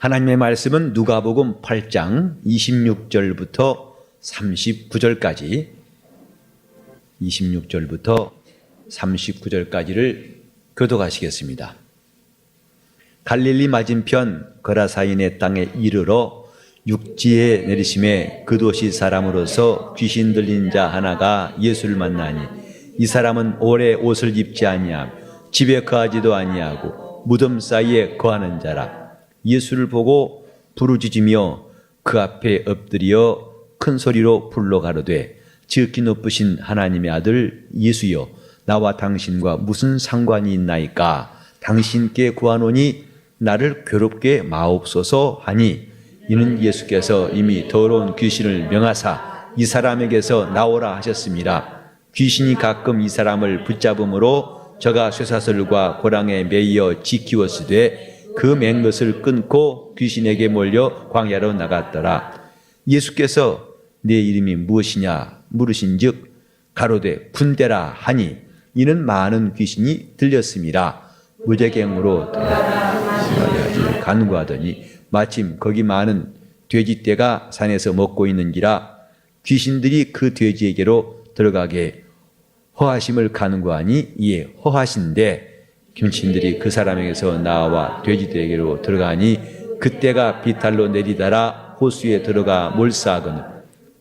하나님의 말씀은 누가복음 8장 26절부터 39절까지 26절부터 39절까지를 교독하시겠습니다. 갈릴리 맞은편 거라사인의 땅에 이르러 육지에 내리심에 그 도시 사람으로서 귀신 들린 자 하나가 예수를 만나니 이 사람은 오래 옷을 입지 아니하며 집에 거하지도 아니하고 무덤 사이에 거하는 자라. 예수를 보고 부르짖으며 그 앞에 엎드려 큰 소리로 불러 가로되 지극히 높으신 하나님의 아들 예수여, 나와 당신과 무슨 상관이 있나이까? 당신께 구하노니 나를 괴롭게 마옵소서 하니, 이는 예수께서 이미 더러운 귀신을 명하사 이 사람에게서 나오라 하셨습니다. 귀신이 가끔 이 사람을 붙잡음으로 저가 쇠사슬과 고랑에 매이어 지키었으되 그 맨 것을 끊고 귀신에게 몰려 광야로 나갔더라. 예수께서 내 이름이 무엇이냐 물으신즉 가로되 군대라 하니, 이는 많은 귀신이 들렸습니다. 무제갱으로 간구하더니 마침 거기 많은 돼지떼가 산에서 먹고 있는지라 귀신들이 그 돼지에게로 들어가게 허하심을 간구하니 이에 허하신데, 귀신들이 그 사람에게서 나와 돼지들에게로 들어가니 그때가 비탈로 내리다라 호수에 들어가 몰사하거늘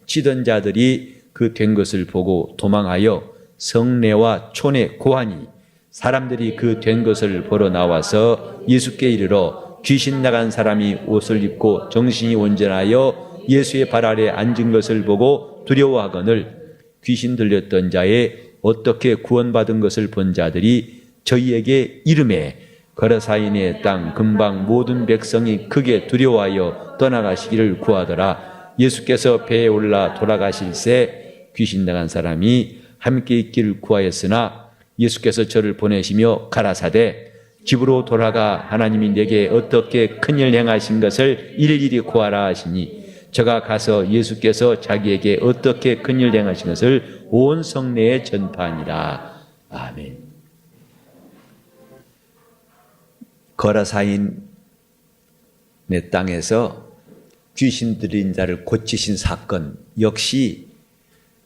치던 자들이 그 된 것을 보고 도망하여 성내와 촌에 고하니, 사람들이 그 된 것을 보러 나와서 예수께 이르러 귀신 나간 사람이 옷을 입고 정신이 온전하여 예수의 발 아래 앉은 것을 보고 두려워하거늘 귀신 들렸던 자의 어떻게 구원받은 것을 본 자들이 저희에게 이르매 거라사인의 땅 근방 모든 백성이 크게 두려워하여 떠나가시기를 구하더라. 예수께서 배에 올라 돌아가실새 귀신 나간 사람이 함께 있기를 구하였으나 예수께서 저를 보내시며 가라사대 집으로 돌아가 하나님이 내게 어떻게 큰일 행하신 것을 일일이 구하라 하시니, 저가 가서 예수께서 자기에게 어떻게 큰일 행하신 것을 온 성내에 전파하니라. 아멘. 거라사인의 땅에서 귀신 들린 자를 고치신 사건 역시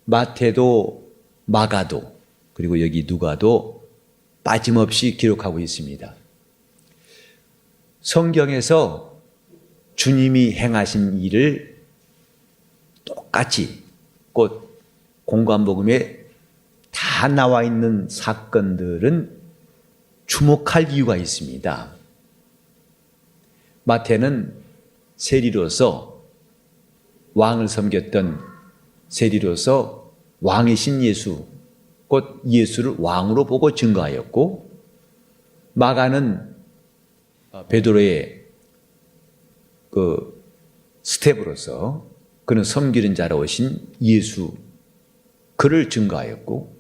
마태도 마가도 그리고 여기 누가도 빠짐없이 기록하고 있습니다. 성경에서 주님이 행하신 일을 똑같이 곧 공관복음에 다 나와 있는 사건들은 주목할 이유가 있습니다. 마태는 세리로서 왕을 섬겼던 세리로서 왕이신 예수, 곧 예수를 왕으로 보고 증거하였고, 마가는 베드로의 그 스텝으로서 그는 섬기는 자로 오신 예수, 그를 증거하였고,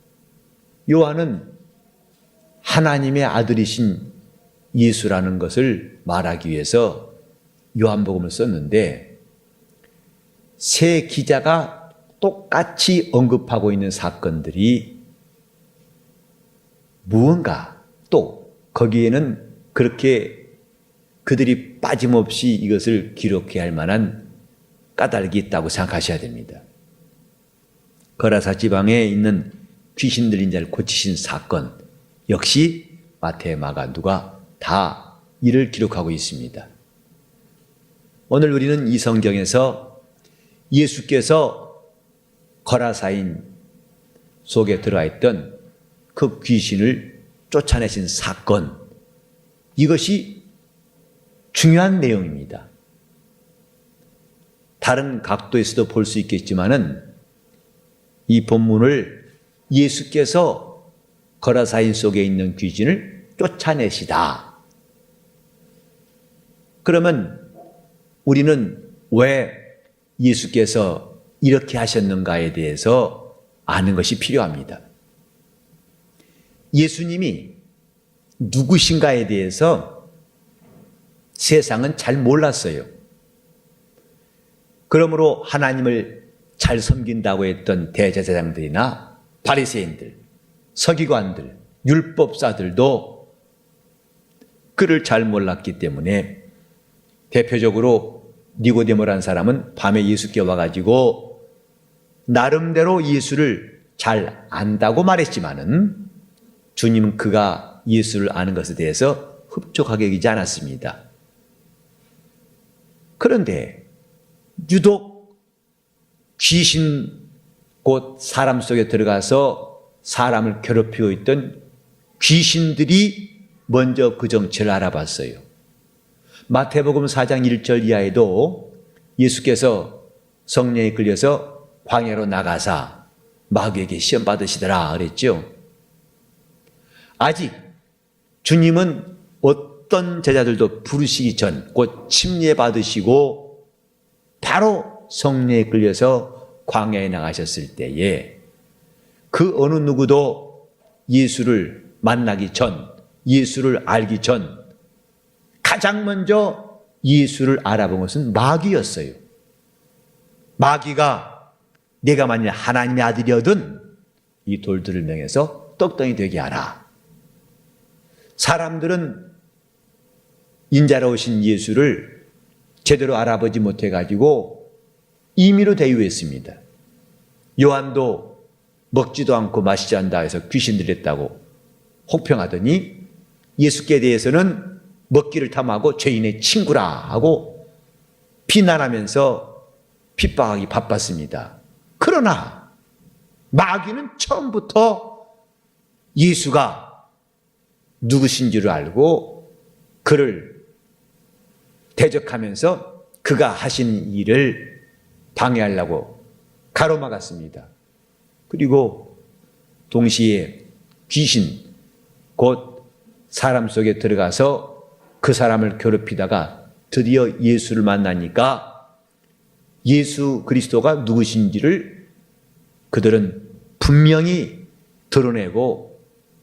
요한은 하나님의 아들이신 예수라는 것을 말하기 위해서 요한복음을 썼는데, 세 기자가 똑같이 언급하고 있는 사건들이 무언가 또 거기에는 그렇게 그들이 빠짐없이 이것을 기록해야 할 만한 까닭이 있다고 생각하셔야 됩니다. 거라사 지방에 있는 귀신 들린 자를 고치신 사건 역시 마태, 마가, 누가 다 이를 기록하고 있습니다. 오늘 우리는 이 성경에서 예수께서 거라사인 속에 들어와 있던 그 귀신을 쫓아내신 사건, 이것이 중요한 내용입니다. 다른 각도에서도 볼 수 있겠지만은 이 본문을 예수께서 거라사인 속에 있는 귀신을 쫓아내시다. 그러면 우리는 왜 예수께서 이렇게 하셨는가에 대해서 아는 것이 필요합니다. 예수님이 누구신가에 대해서 세상은 잘 몰랐어요. 그러므로 하나님을 잘 섬긴다고 했던 대제사장들이나 바리새인들, 서기관들, 율법사들도 그를 잘 몰랐기 때문에 대표적으로 니고데모라는 사람은 밤에 예수께 와가지고 나름대로 예수를 잘 안다고 말했지만은 주님은 그가 예수를 아는 것에 대해서 흡족하게 여기지 않았습니다. 그런데 유독 귀신 곧 사람 속에 들어가서 사람을 괴롭히고 있던 귀신들이 먼저 그 정체를 알아봤어요. 마태복음 4장 1절 이하에도 예수께서 성령에 끌려서 광야로 나가사 마귀에게 시험 받으시더라 그랬죠. 아직 주님은 어떤 제자들도 부르시기 전 곧 침례 받으시고 바로 성령에 끌려서 광야에 나가셨을 때에 그 어느 누구도 예수를 만나기 전, 예수를 알기 전 가장 먼저 예수를 알아본 것은 마귀였어요. 마귀가 내가 만일 하나님의 아들이거든 이 돌들을 명해서 떡덩이 되게 하라. 사람들은 인자로 오신 예수를 제대로 알아보지 못해가지고 임의로 대유했습니다. 요한도 먹지도 않고 마시지 않다 해서 귀신들이 했다고 혹평하더니 예수께 대해서는 먹기를 탐하고 죄인의 친구라 하고 비난하면서 핍박하기 바빴습니다. 그러나 마귀는 처음부터 예수가 누구신 줄 알고 그를 대적하면서 그가 하신 일을 방해하려고 가로막았습니다. 그리고 동시에 귀신 곧 사람 속에 들어가서 그 사람을 괴롭히다가 드디어 예수를 만나니까 예수 그리스도가 누구신지를 그들은 분명히 드러내고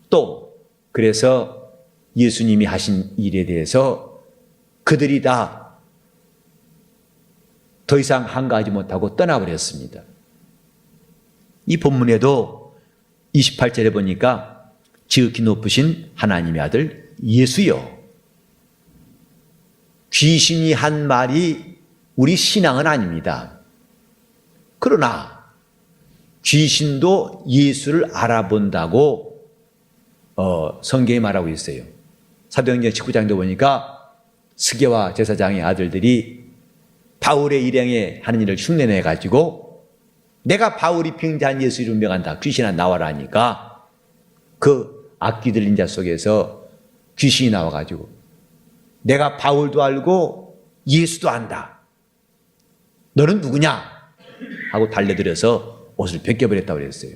또 그래서 예수님이 하신 일에 대해서 그들이 다 더 이상 한가하지 못하고 떠나버렸습니다. 이 본문에도 28절에 보니까 지극히 높으신 하나님의 아들 예수여. 귀신이 한 말이 우리 신앙은 아닙니다. 그러나 귀신도 예수를 알아본다고 성경이 말하고 있어요. 사도행전 19장도 보니까 스게와 제사장의 아들들이 바울의 일행에 하는 일을 흉내내가지고 내가 바울이 병자한 예수 이름 명한다. 귀신아 나와라 하니까 그 악귀 들린 자 속에서 귀신이 나와가지고 내가 바울도 알고 예수도 안다. 너는 누구냐? 하고 달려들어서 옷을 벗겨버렸다고 그랬어요.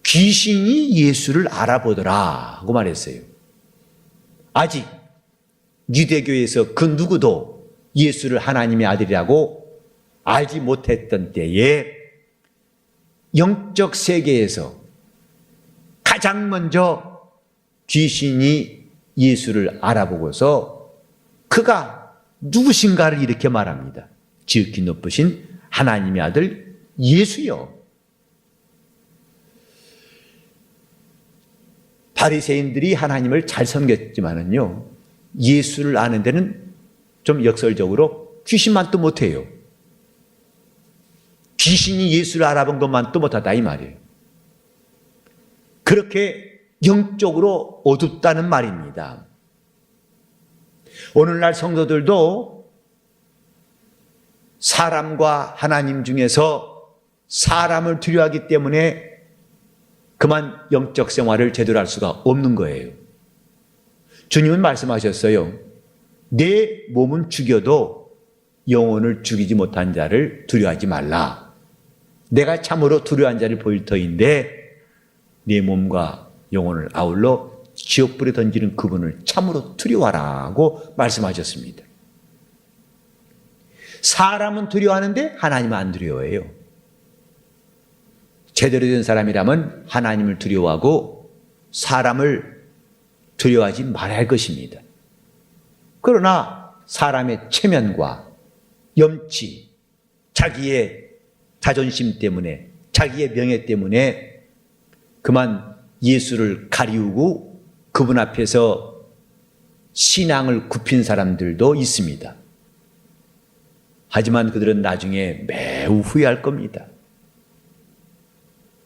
귀신이 예수를 알아보더라 하고 말했어요. 아직 유대교에서 그 누구도 예수를 하나님의 아들이라고 알지 못했던 때에 영적 세계에서 가장 먼저 귀신이 예수를 알아보고서 그가 누구신가를 이렇게 말합니다. 지극히 높으신 하나님의 아들 예수요. 바리새인들이 하나님을 잘 섬겼지만은요, 예수를 아는 데는 좀 역설적으로 귀신만 또 못해요. 귀신이 예수를 알아본 것만 또 못하다 이 말이에요. 그렇게 영적으로 어둡다는 말입니다. 오늘날 성도들도 사람과 하나님 중에서 사람을 두려워하기 때문에 그만 영적 생활을 제대로 할 수가 없는 거예요. 주님은 말씀하셨어요. 내 몸은 죽여도 영혼을 죽이지 못한 자를 두려워하지 말라. 내가 참으로 두려워한 자를 보일 터인데 내 몸과 영혼을 아울러 지옥불에 던지는 그분을 참으로 두려워하라고 말씀하셨습니다. 사람은 두려워하는데 하나님은 안 두려워해요. 제대로 된 사람이라면 하나님을 두려워하고 사람을 두려워하지 말아야 할 것입니다. 그러나 사람의 체면과 염치, 자기의 자존심 때문에, 자기의 명예 때문에 그만 예수를 가리우고 그분 앞에서 신앙을 굽힌 사람들도 있습니다. 하지만 그들은 나중에 매우 후회할 겁니다.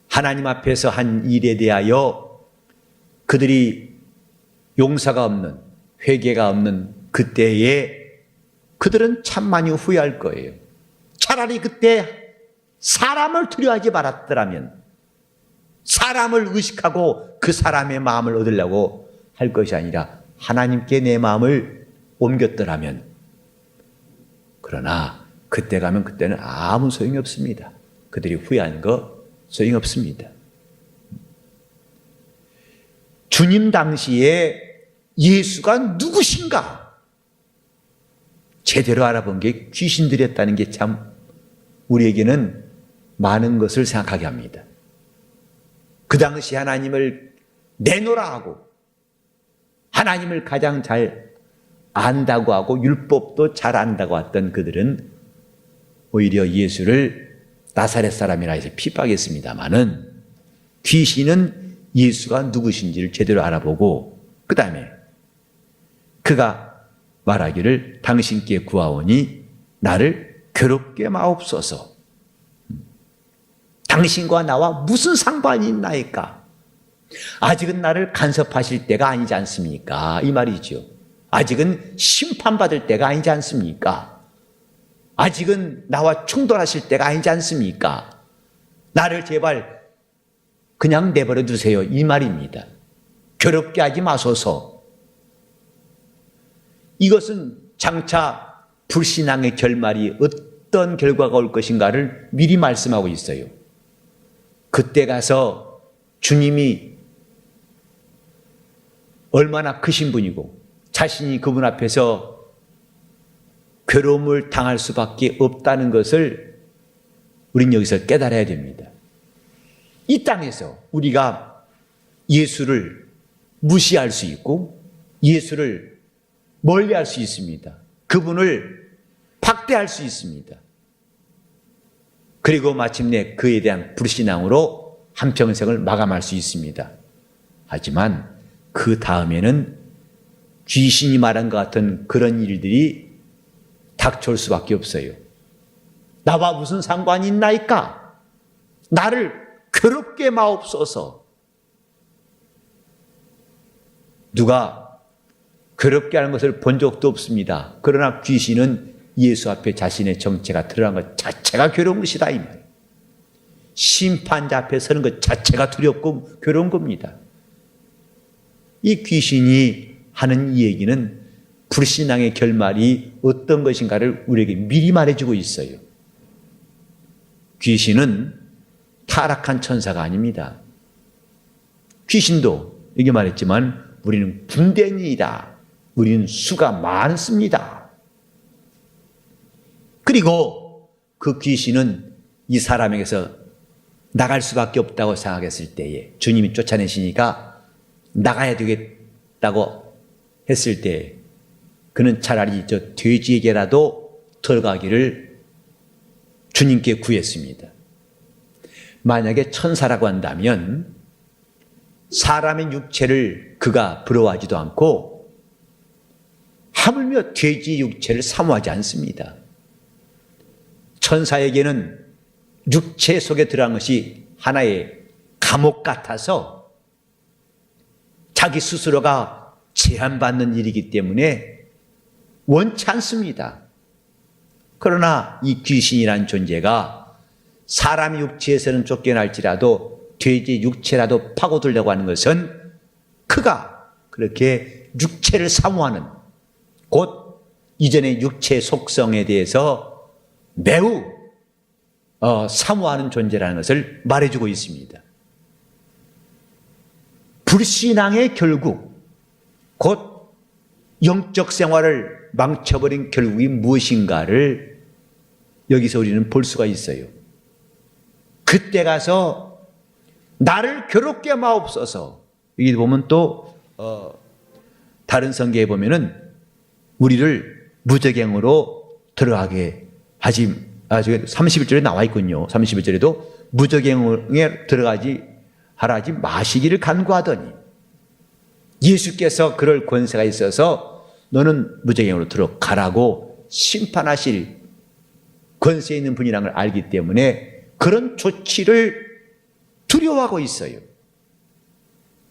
하나님 앞에서 한 일에 대하여 그들이 용서가 없는, 회개가 없는 그때에 그들은 참 많이 후회할 거예요. 차라리 그때 사람을 두려워하지 말았더라면, 사람을 의식하고 그 사람의 마음을 얻으려고 할 것이 아니라 하나님께 내 마음을 옮겼더라면. 그러나 그때 가면 그때는 아무 소용이 없습니다. 그들이 후회한 거 소용이 없습니다. 주님 당시에 예수가 누구신가 제대로 알아본 게 귀신들이었다는 게 참 우리에게는 많은 것을 생각하게 합니다. 그 당시 하나님을 내놓으라 하고 하나님을 가장 잘 안다고 하고 율법도 잘 안다고 했던 그들은 오히려 예수를 나사렛 사람이라 해서 핍박했습니다마는 귀신은 예수가 누구신지를 제대로 알아보고 그 다음에 그가 말하기를 당신께 구하오니 나를 괴롭게 마옵소서. 당신과 나와 무슨 상관이 있나이까? 아직은 나를 간섭하실 때가 아니지 않습니까? 이 말이죠. 아직은 심판받을 때가 아니지 않습니까? 아직은 나와 충돌하실 때가 아니지 않습니까? 나를 제발 그냥 내버려 두세요. 이 말입니다. 괴롭게 하지 마소서. 이것은 장차 불신앙의 결말이 어떤 결과가 올 것인가를 미리 말씀하고 있어요. 그때 가서 주님이 얼마나 크신 분이고 자신이 그분 앞에서 괴로움을 당할 수밖에 없다는 것을 우린 여기서 깨달아야 됩니다. 이 땅에서 우리가 예수를 무시할 수 있고 예수를 멀리할 수 있습니다. 그분을 박대할 수 있습니다. 그리고 마침내 그에 대한 불신앙으로 한평생을 마감할 수 있습니다. 하지만 그 다음에는 귀신이 말한 것 같은 그런 일들이 닥쳐올 수밖에 없어요. 나와 무슨 상관이 있나이까? 나를 괴롭게 마옵소서. 누가 괴롭게 하는 것을 본 적도 없습니다. 그러나 귀신은 예수 앞에 자신의 정체가 드러난 것 자체가 괴로운 것이다 이 말이에요. 심판자 앞에 서는 것 자체가 두렵고 괴로운 겁니다. 이 귀신이 하는 이 얘기는 불신앙의 결말이 어떤 것인가를 우리에게 미리 말해주고 있어요. 귀신은 타락한 천사가 아닙니다. 귀신도 이게 말했지만 우리는 군대인이다. 우리는 수가 많습니다. 그리고 그 귀신은 이 사람에게서 나갈 수밖에 없다고 생각했을 때에 주님이 쫓아내시니까 나가야 되겠다고 했을 때 그는 차라리 저 돼지에게라도 들어가기를 주님께 구했습니다. 만약에 천사라고 한다면 사람의 육체를 그가 부러워하지도 않고 하물며 돼지 육체를 사모하지 않습니다. 천사에게는 육체 속에 들어간 것이 하나의 감옥 같아서 자기 스스로가 제한받는 일이기 때문에 원치 않습니다. 그러나 이 귀신이라는 존재가 사람 육체에서는 쫓겨날지라도 돼지 육체라도 파고들려고 하는 것은 그가 그렇게 육체를 사모하는 곧 이전의 육체 속성에 대해서 매우 사모하는 존재라는 것을 말해주고 있습니다. 불신앙의 결국 곧 영적 생활을 망쳐버린 결국이 무엇인가를 여기서 우리는 볼 수가 있어요. 그때 가서 나를 괴롭게 마옵소서. 여기 보면 또 다른 성경에 보면은 우리를 무저갱으로 들어가게 하지 31절에 나와 있군요. 31절에도 무저갱에 들어가지 하라지 마시기를 간구하더니 예수께서 그럴 권세가 있어서 너는 무저갱으로 들어가라고 심판하실 권세 있는 분이라는 걸 알기 때문에 그런 조치를 두려워하고 있어요.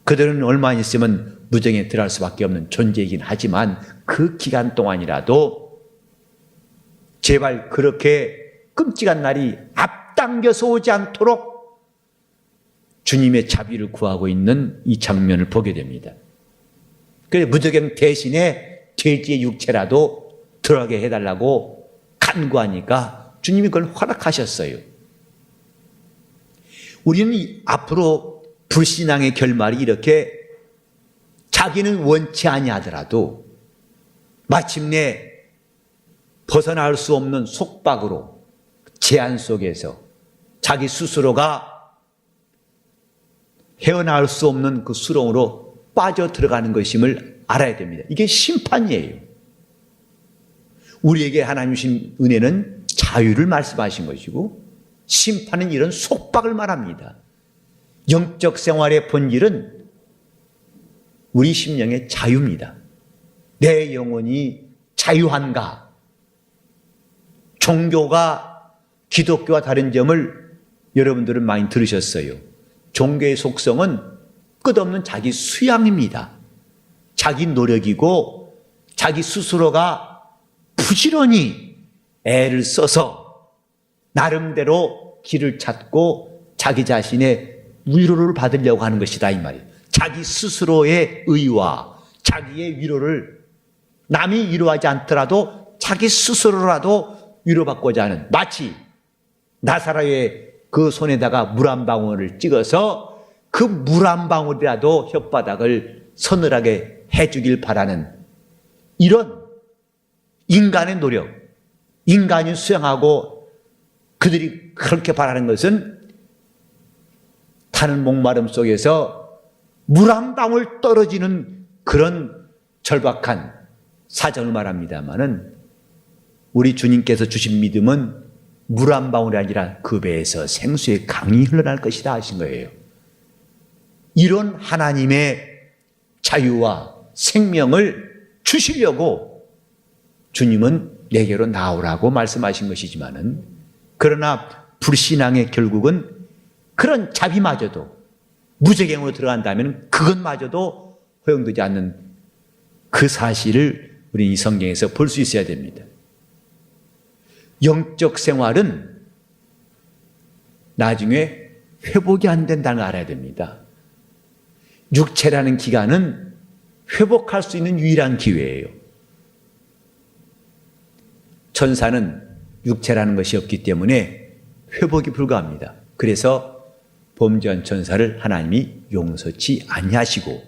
그들은 얼마 있으면 무저갱에 들어갈 수밖에 없는 존재이긴 하지만 그 기간 동안이라도 제발 그렇게 끔찍한 날이 앞당겨서 오지 않도록 주님의 자비를 구하고 있는 이 장면을 보게 됩니다. 그래서 무저갱 대신에 돼지의 육체라도 들어가게 해달라고 간구하니까 주님이 그걸 허락하셨어요. 우리는 앞으로 불신앙의 결말이 이렇게 자기는 원치 아니하더라도 마침내 벗어날 수 없는 속박으로 제한 속에서 자기 스스로가 헤어나올 수 없는 그 수렁으로 빠져 들어가는 것임을 알아야 됩니다. 이게 심판이에요. 우리에게 하나님 주신 은혜는 자유를 말씀하신 것이고 심판은 이런 속박을 말합니다. 영적 생활의 본질은 우리 심령의 자유입니다. 내 영혼이 자유한가? 종교가 기독교와 다른 점을 여러분들은 많이 들으셨어요. 종교의 속성은 끝없는 자기 수양입니다. 자기 노력이고 자기 스스로가 부지런히 애를 써서 나름대로 길을 찾고 자기 자신의 위로를 받으려고 하는 것이다 이 말이에요. 자기 스스로의 의와 자기의 위로를 남이 위로하지 않더라도 자기 스스로라도 위로받고자 하는, 마치 나사로의 그 손에다가 물 한 방울을 찍어서 그 물 한 방울이라도 혓바닥을 서늘하게 해주길 바라는 이런 인간의 노력, 인간이 수행하고 그들이 그렇게 바라는 것은 타는 목마름 속에서 물 한 방울 떨어지는 그런 절박한 사정을 말합니다마는 우리 주님께서 주신 믿음은 물 한 방울이 아니라 그 배에서 생수의 강이 흘러날 것이다 하신 거예요. 이런 하나님의 자유와 생명을 주시려고 주님은 내게로 나오라고 말씀하신 것이지만은, 그러나 불신앙의 결국은 그런 자비마저도 무저갱으로 들어간다면 그것마저도 허용되지 않는 그 사실을 우리 이 성경에서 볼 수 있어야 됩니다. 영적 생활은 나중에 회복이 안 된다는 걸 알아야 됩니다. 육체라는 기간은 회복할 수 있는 유일한 기회예요. 천사는 육체라는 것이 없기 때문에 회복이 불가합니다. 그래서 범죄한 천사를 하나님이 용서치 아니하시고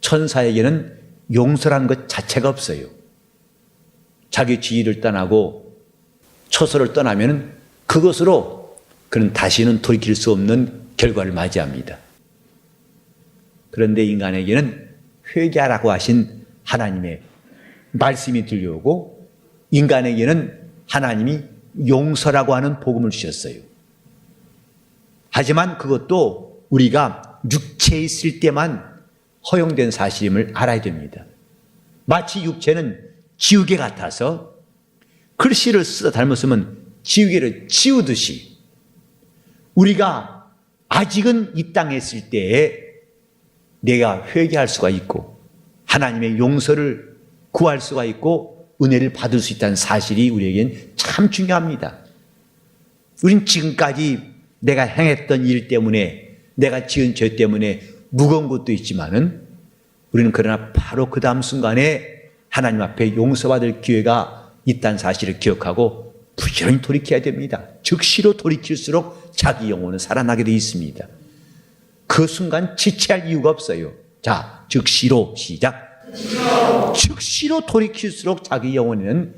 천사에게는 용서라는 것 자체가 없어요. 자기 지위를 떠나고 처소를 떠나면 그것으로 그는 다시는 돌이킬 수 없는 결과를 맞이합니다. 그런데 인간에게는 회개하라고 하신 하나님의 말씀이 들려오고 인간에게는 하나님이 용서라고 하는 복음을 주셨어요. 하지만 그것도 우리가 육체에 있을 때만 허용된 사실임을 알아야 됩니다. 마치 육체는 지우개 같아서 글씨를 쓰다 잘못쓰면 지우개를 지우듯이 우리가 아직은 이 땅에 있을 때에 내가 회개할 수가 있고 하나님의 용서를 구할 수가 있고 은혜를 받을 수 있다는 사실이 우리에겐 참 중요합니다. 우린 지금까지 내가 행했던 일 때문에 내가 지은 죄 때문에 무거운 것도 있지만은 우리는 그러나 바로 그 다음 순간에 하나님 앞에 용서받을 기회가 있다는 사실을 기억하고 부지런히 돌이켜야 됩니다. 즉시로 돌이킬수록 자기 영혼은 살아나게 되어 있습니다. 그 순간 지체할 이유가 없어요. 자, 즉시로 시작. 즉시로 돌이킬수록 자기 영혼에는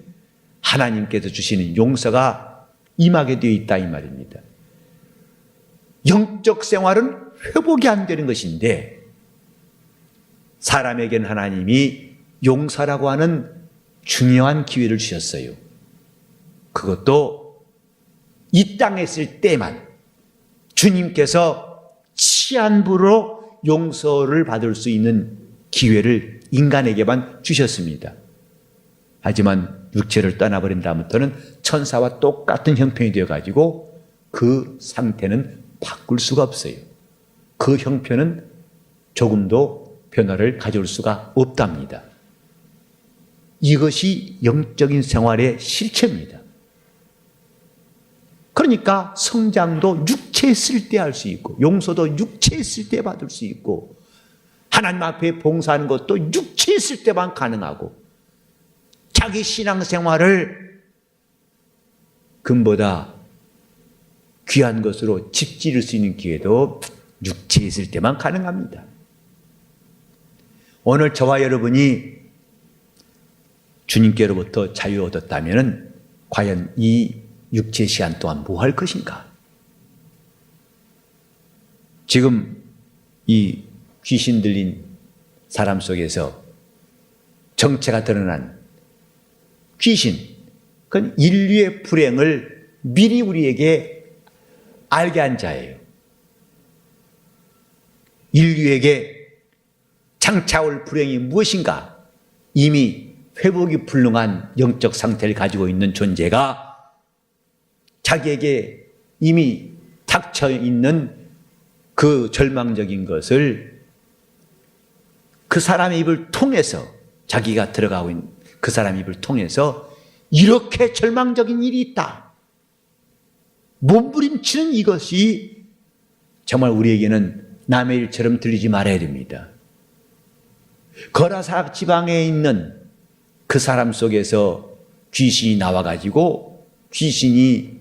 하나님께서 주시는 용서가 임하게 되어 있다 이 말입니다. 영적 생활은 회복이 안 되는 것인데 사람에게는 하나님이 용서라고 하는 중요한 기회를 주셨어요. 그것도 이 땅에 있을 때만 주님께서 치안부로 용서를 받을 수 있는 기회를 인간에게만 주셨습니다. 하지만 육체를 떠나버린 다음부터는 천사와 똑같은 형편이 되어가지고 그 상태는 바꿀 수가 없어요. 그 형편은 조금도 변화를 가져올 수가 없답니다. 이것이 영적인 생활의 실체입니다. 그러니까 성장도 육체에 있을 때 할 수 있고, 용서도 육체에 있을 때 받을 수 있고, 하나님 앞에 봉사하는 것도 육체에 있을 때만 가능하고, 자기 신앙생활을 금보다 귀한 것으로 집지를 수 있는 기회도 육체에 있을 때만 가능합니다. 오늘 저와 여러분이 주님께로부터 자유 얻었다면 과연 이 육체 시간 동안 뭐 할 것인가? 지금 이 귀신 들린 사람 속에서 정체가 드러난 귀신, 그건 인류의 불행을 미리 우리에게 알게 한 자예요. 인류에게 장차올 불행이 무엇인가 이미 회복이 불능한 영적 상태를 가지고 있는 존재가 자기에게 이미 닥쳐 있는 그 절망적인 것을 그 사람의 입을 통해서, 자기가 들어가고 있는 그 사람의 입을 통해서 이렇게 절망적인 일이 있다, 몸부림치는 이것이 정말 우리에게는 남의 일처럼 들리지 말아야 됩니다. 거라사 지방에 있는 그 사람 속에서 귀신이 나와가지고 귀신이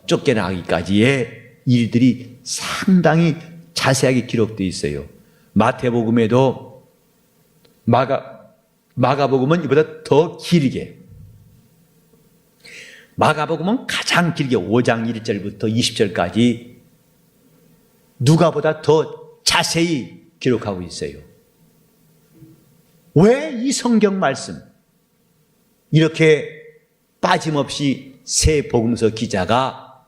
쫓겨나기까지의 일들이 상당히 자세하게 기록되어 있어요. 마태복음에도 마가복음은 이보다 더 길게, 마가복음은 가장 길게 5장 1절부터 20절까지 누가보다 더 자세히 기록하고 있어요. 왜 이 성경 말씀 이렇게 빠짐없이 세 복음서 기자가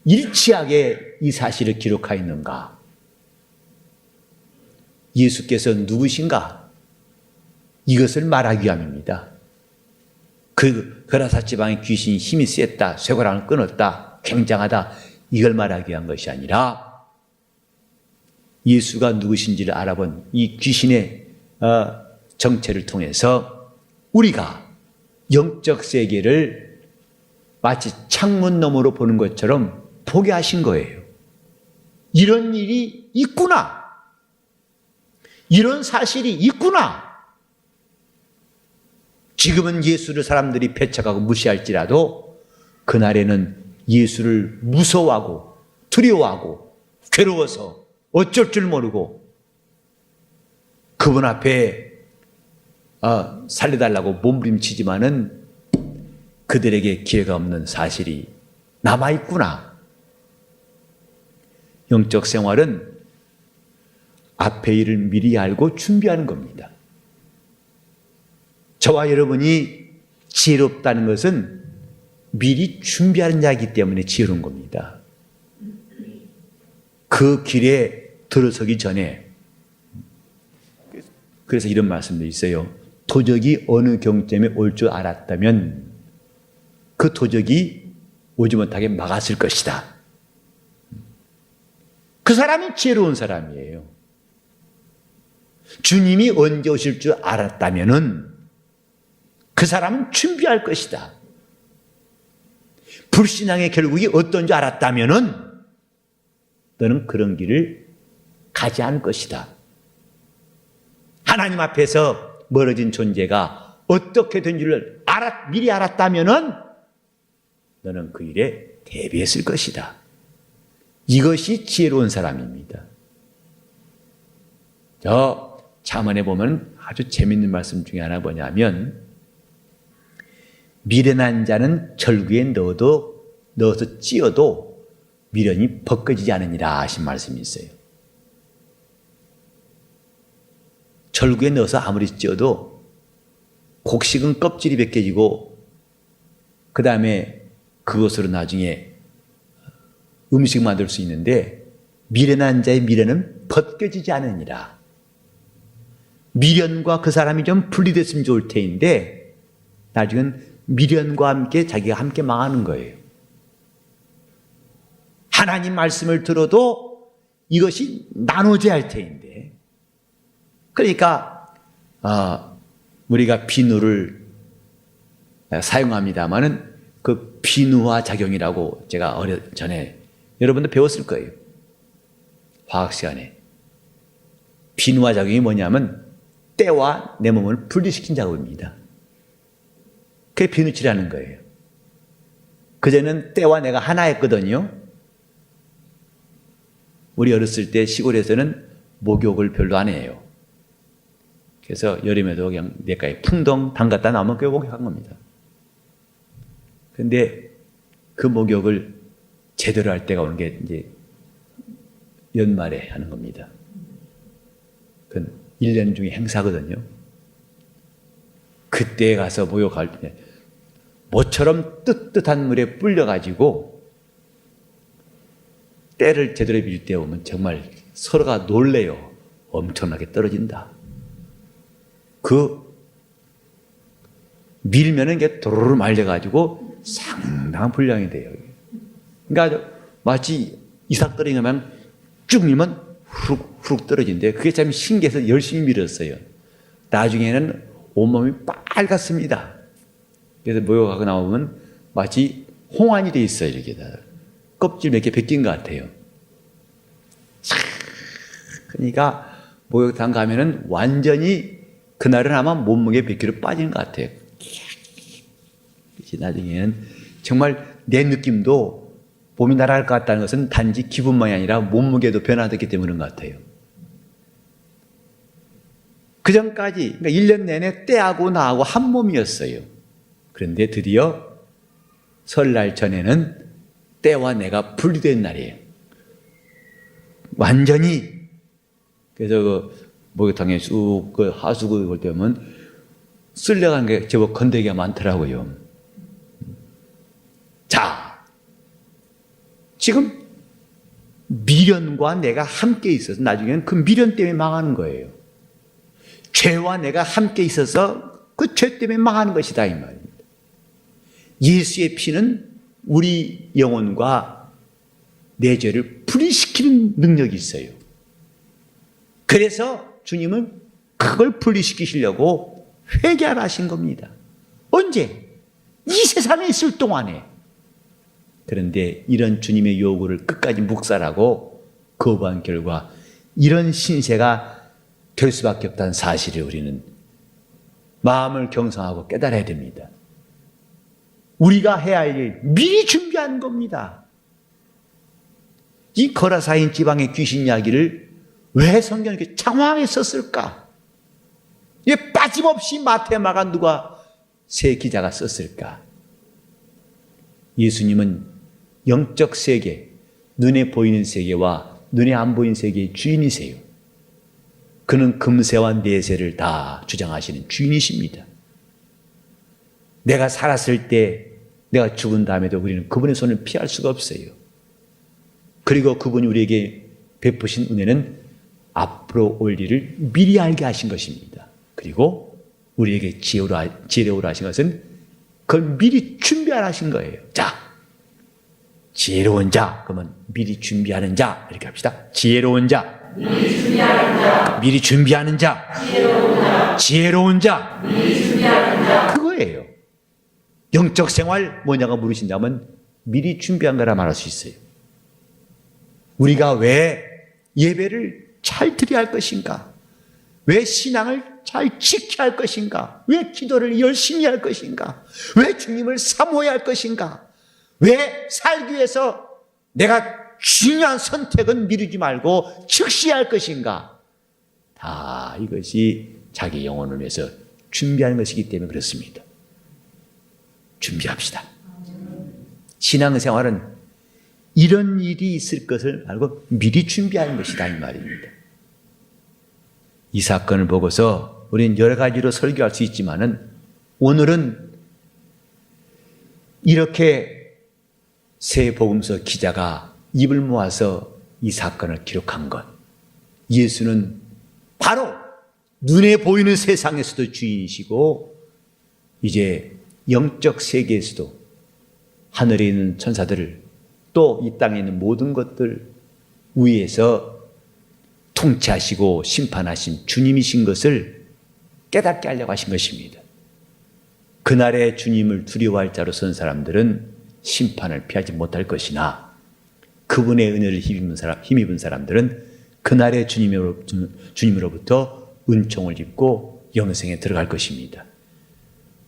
일치하게 이 사실을 기록하였는가? 예수께서 누구신가? 이것을 말하기 위함입니다. 그 거라사 지방의 귀신이 힘이 셌다, 쇠고랑을 끊었다, 굉장하다, 이걸 말하기 위한 것이 아니라 예수가 누구신지를 알아본 이 귀신의 정체를 통해서 우리가 영적 세계를 마치 창문 너머로 보는 것처럼 보게 하신 거예요. 이런 일이 있구나, 이런 사실이 있구나. 지금은 예수를 사람들이 배척하고 무시할지라도 그날에는 예수를 무서워하고 두려워하고 괴로워서 어쩔 줄 모르고 그분 앞에 살려달라고 몸부림치지만은 그들에게 기회가 없는 사실이 남아있구나. 영적 생활은 앞의 일을 미리 알고 준비하는 겁니다. 저와 여러분이 지혜롭다는 것은 미리 준비하는 자이기 때문에 지혜로운 겁니다. 그 길에 들어서기 전에, 그래서 이런 말씀도 있어요. 도적이 어느 경점에 올 줄 알았다면 그 도적이 오지 못하게 막았을 것이다. 그 사람이 지혜로운 사람이에요. 주님이 언제 오실 줄 알았다면은 그 사람은 준비할 것이다. 불신앙의 결국이 어떤 줄 알았다면은 너는 그런 길을 가지 않을 것이다. 하나님 앞에서 멀어진 존재가 어떻게 된 줄을 미리 알았다면은 너는 그 일에 대비했을 것이다. 이것이 지혜로운 사람입니다. 저 잠언에 보면 아주 재밌는 말씀 중에 하나 뭐냐면, 미련한 자는 절구에 넣어서 찧어도 미련이 벗겨지지 않으니라 하신 말씀이 있어요. 절구에 넣어서 아무리 찧어도 곡식은 껍질이 벗겨지고 그 다음에 그것으로 나중에 음식 만들 수 있는데 미련한 자의 미련은 벗겨지지 않으니라. 미련과 그 사람이 좀 분리됐으면 좋을 테인데 나중엔 미련과 함께 자기가 함께 망하는 거예요. 하나님 말씀을 들어도 이것이 나눠져야 할 테인데 그러니까 우리가 비누를 사용합니다마는 그 비누화 작용이라고 제가 전에 여러분도 배웠을 거예요. 화학 시간에. 비누화 작용이 뭐냐면 때와 내 몸을 분리시킨 작업입니다. 그게 비누칠하는 거예요. 그전에는 때와 내가 하나였거든요. 우리 어렸을 때 시골에서는 목욕을 별로 안 해요. 그래서 여름에도 그냥 냇가에 풍덩 담갔다 나오면 꽤 목욕한 겁니다. 그런데 그 목욕을 제대로 할 때가 오는 게 이제 연말에 하는 겁니다. 그건 1년 중에 행사거든요. 그때 가서 목욕할 때 모처럼 뜨뜻한 물에 불려가지고 때를 제대로 빌 때 오면 정말 서로가 놀래요. 엄청나게 떨어진다. 밀면은 이게 도로로 말려가지고 상당한 분량이 돼요. 그러니까 마치 이삭 떨어지면 쭉 밀면 후룩 떨어진대. 그게 참 신기해서 열심히 밀었어요. 나중에는 온몸이 빨갛습니다. 그래서 목욕하고 나오면 마치 홍안이 돼 있어요. 이렇게 다. 껍질 몇 개 벗긴 것 같아요. 그러니까 목욕탕 가면은 완전히 그날은 아마 몸무게 100kg 빠지는 것 같아요. 나중에는 정말 내 느낌도 몸이 날아갈 것 같다는 것은 단지 기분만이 아니라 몸무게도 변화됐기 때문인 것 같아요. 그 전까지 그러니까 1년 내내 때하고 나하고 한 몸이었어요. 그런데 드디어 설날 전에는 때와 내가 분리된 날이에요. 완전히. 그래서 그 목욕탕에 쑥 그 하수구 볼 때 보면 쓸려간 게 제법 건더기가 많더라고요. 자, 지금 미련과 내가 함께 있어서 나중에는 그 미련 때문에 망하는 거예요. 죄와 내가 함께 있어서 그 죄 때문에 망하는 것이다 이 말입니다. 예수의 피는 우리 영혼과 내 죄를 분리시키는 능력이 있어요. 그래서 주님은 그걸 분리시키시려고 회개하라 하신 겁니다. 언제? 이 세상에 있을 동안에. 그런데 이런 주님의 요구를 끝까지 묵살하고 거부한 결과 이런 신세가 될 수밖에 없다는 사실을 우리는 마음을 경성하고 깨달아야 됩니다. 우리가 해야 할 일 미리 준비한 겁니다. 이 거라사인 지방의 귀신 이야기를 왜 성경에 이렇게 장황하게 썼을까? 이게 빠짐없이 마태, 마가, 누가 세 기자가 썼을까? 예수님은 영적 세계, 눈에 보이는 세계와 눈에 안 보이는 세계의 주인이세요. 그는 금세와 내세를 다 주장하시는 주인이십니다. 내가 살았을 때, 내가 죽은 다음에도 우리는 그분의 손을 피할 수가 없어요. 그리고 그분이 우리에게 베푸신 은혜는 앞으로 올 일을 미리 알게 하신 것입니다. 그리고 우리에게 지혜로우라 하신 것은 그걸 미리 준비하라 하신 거예요. 자, 지혜로운 자, 그러면 미리 준비하는 자 이렇게 합시다. 지혜로운 자, 미리 준비하는 자, 미리 준비하는 자, 지혜로운 자, 미리 준비하는 자, 그거예요. 영적 생활 뭐냐고 물으신다면 미리 준비한 거라 말할 수 있어요. 우리가 왜 예배를 잘 드려야 할 것인가? 왜 신앙을 잘 지켜야 할 것인가? 왜 기도를 열심히 할 것인가? 왜 주님을 사모해야 할 것인가? 왜 살기 위해서 내가 중요한 선택은 미루지 말고 즉시 할 것인가? 다 이것이 자기 영혼을 위해서 준비하는 것이기 때문에 그렇습니다. 준비합시다. 신앙생활은 이런 일이 있을 것을 알고 미리 준비하는 것이다 이 말입니다. 이 사건을 보고서 우리는 여러 가지로 설교할 수 있지만은 오늘은 이렇게 새 복음서 기자가 입을 모아서 이 사건을 기록한 것. 예수는 바로 눈에 보이는 세상에서도 주인이시고 이제 영적 세계에서도 하늘에 있는 천사들을 또 이 땅에 있는 모든 것들 위에서 통치하시고 심판하신 주님이신 것을 깨닫게 하려고 하신 것입니다. 그날에 주님을 두려워할 자로 선 사람들은 심판을 피하지 못할 것이나 그분의 은혜를 힘입은 사람들은 그날에 주님으로부터 은총을 입고 영생에 들어갈 것입니다.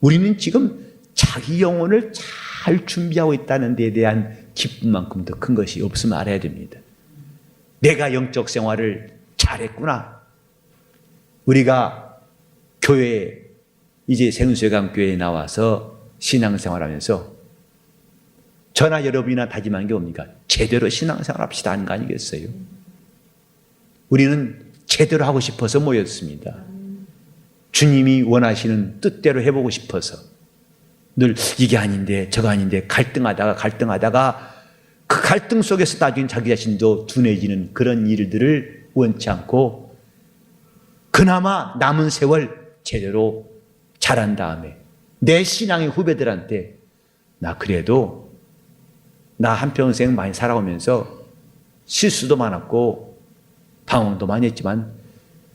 우리는 지금 자기 영혼을 잘 준비하고 있다는 데에 대한 기쁨만큼 더 큰 것이 없음을 알아야 됩니다. 내가 영적 생활을 잘했구나. 우리가 교회에 이제 생수회강교회에 나와서 신앙생활하면서 저나 여러분이나 다짐한 게 뭡니까? 제대로 신앙생활합시다 하는 거 아니겠어요? 우리는 제대로 하고 싶어서 모였습니다. 주님이 원하시는 뜻대로 해보고 싶어서 늘 이게 아닌데 저거 아닌데 갈등하다가 그 갈등 속에서 나중에 자기 자신도 둔해지는 그런 일들을 원치 않고 그나마 남은 세월 제대로 잘한 다음에 내 신앙의 후배들한테 나 그래도 나 한평생 많이 살아오면서 실수도 많았고 방황도 많이 했지만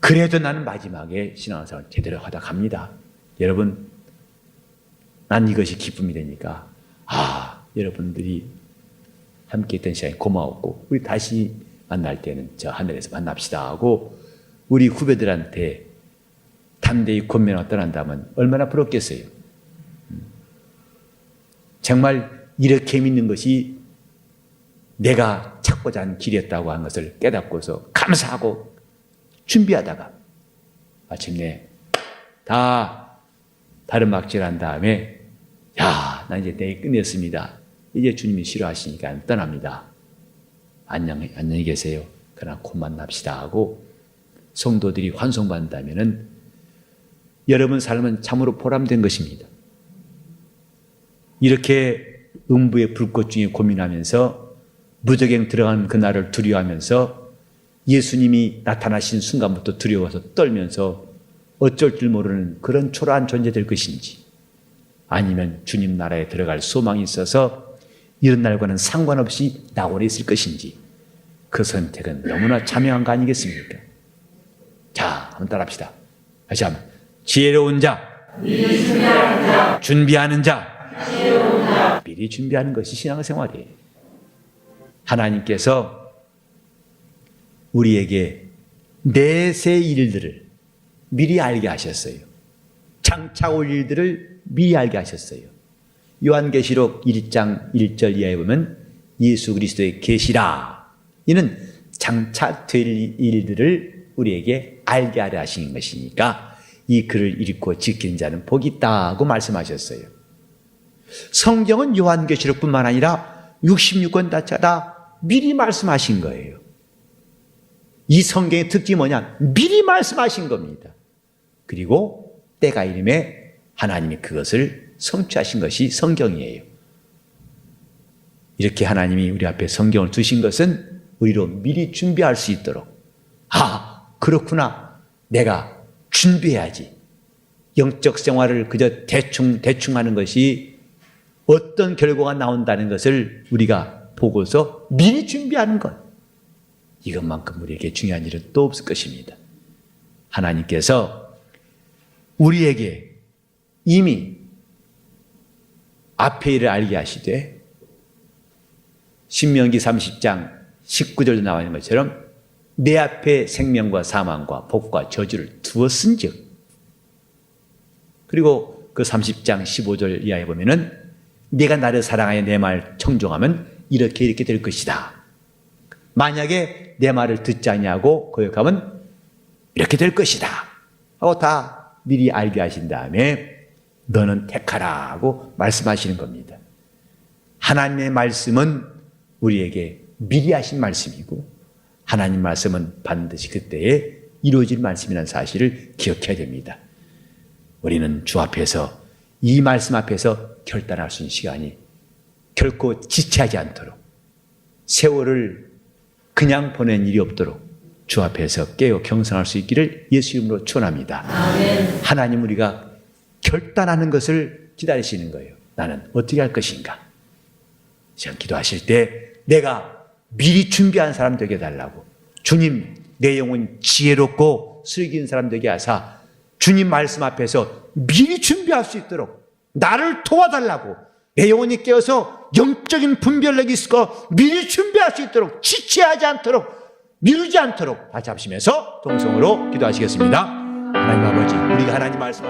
그래도 나는 마지막에 신앙생활 제대로 하다 갑니다. 여러분, 난 이것이 기쁨이 되니까 여러분들이 함께 했던 시간이 고마웠고 우리 다시 만날 때는 저 하늘에서 만납시다 하고 우리 후배들한테 담대히 권면하고 떠난다면 얼마나 부럽겠어요. 정말 이렇게 믿는 것이 내가 찾고자 하는 길이었다고 하는 것을 깨닫고서 감사하고 준비하다가 마침내 다 다른 막질한 다음에 나 이제 내일 끝냈습니다. 이제 주님이 싫어하시니까 떠납니다. 안녕히 계세요. 그러나 곧 만납시다 하고 성도들이 환송받는다면은 여러분 삶은 참으로 보람된 것입니다. 이렇게 음부의 불꽃 중에 고민하면서 무저갱 들어간 그날을 두려워하면서 예수님이 나타나신 순간부터 두려워서 떨면서 어쩔 줄 모르는 그런 초라한 존재 될 것인지 아니면 주님 나라에 들어갈 소망이 있어서 이런 날과는 상관없이 낙원에 있을 것인지 그 선택은 너무나 자명한 거 아니겠습니까? 자, 한번 따라합시다. 다시 한번. 지혜로운 자, 준비하는 자, 미리 준비하는 것이 신앙생활이에요. 하나님께서 우리에게 내세 일들을 미리 알게 하셨어요. 장차 올 일들을 미리 알게 하셨어요. 요한계시록 1장 1절 이하에 보면 예수 그리스도의 계시라. 이는 장차 될 일들을 우리에게 알게 하려 하신 것이니까 이 글을 읽고 지키는 자는 복이 있다고 말씀하셨어요. 성경은 요한계시록뿐만 아니라 66권 다 미리 말씀하신 거예요. 이 성경의 특징이 뭐냐? 미리 말씀하신 겁니다. 그리고 때가 이름에 하나님이 그것을 성취하신 것이 성경이에요. 이렇게 하나님이 우리 앞에 성경을 두신 것은 우리로 미리 준비할 수 있도록 그렇구나. 내가 준비해야지. 영적 생활을 그저 대충 하는 것이 어떤 결과가 나온다는 것을 우리가 보고서 미리 준비하는 것. 이것만큼 우리에게 중요한 일은 또 없을 것입니다. 하나님께서 우리에게 이미 앞의 일을 알게 하시되 신명기 30장 19절도 나와 있는 것처럼 내 앞에 생명과 사망과 복과 저주를 두었은즉 그리고 그 30장 15절 이하에 보면은 네가 나를 사랑하여 내 말 청종하면 이렇게 될 것이다. 만약에 내 말을 듣지 않냐고 거역하면 이렇게 될 것이다 하고 다 미리 알게 하신 다음에 너는 택하라 하고 말씀하시는 겁니다. 하나님의 말씀은 우리에게 미리 하신 말씀이고 하나님 말씀은 반드시 그때에 이루어질 말씀이라는 사실을 기억해야 됩니다. 우리는 주 앞에서 이 말씀 앞에서 결단할 수 있는 시간이 결코 지체하지 않도록 세월을 그냥 보낸 일이 없도록 주 앞에서 깨어 경성할 수 있기를 예수 이름으로 축원합니다. 아멘. 하나님 우리가 결단하는 것을 기다리시는 거예요. 나는 어떻게 할 것인가? 시간 기도하실 때 내가 미리 준비한 사람 되게 해달라고. 주님, 내 영혼 지혜롭고 슬기인 사람 되게 하사 주님 말씀 앞에서 미리 준비할 수 있도록 나를 도와달라고. 내 영혼이 깨어서 영적인 분별력이 있고 미리 준비할 수 있도록, 지체하지 않도록, 미루지 않도록 다 잡으시면서 동성으로 기도하시겠습니다. 하나님 아버지, 우리가 하나님 말씀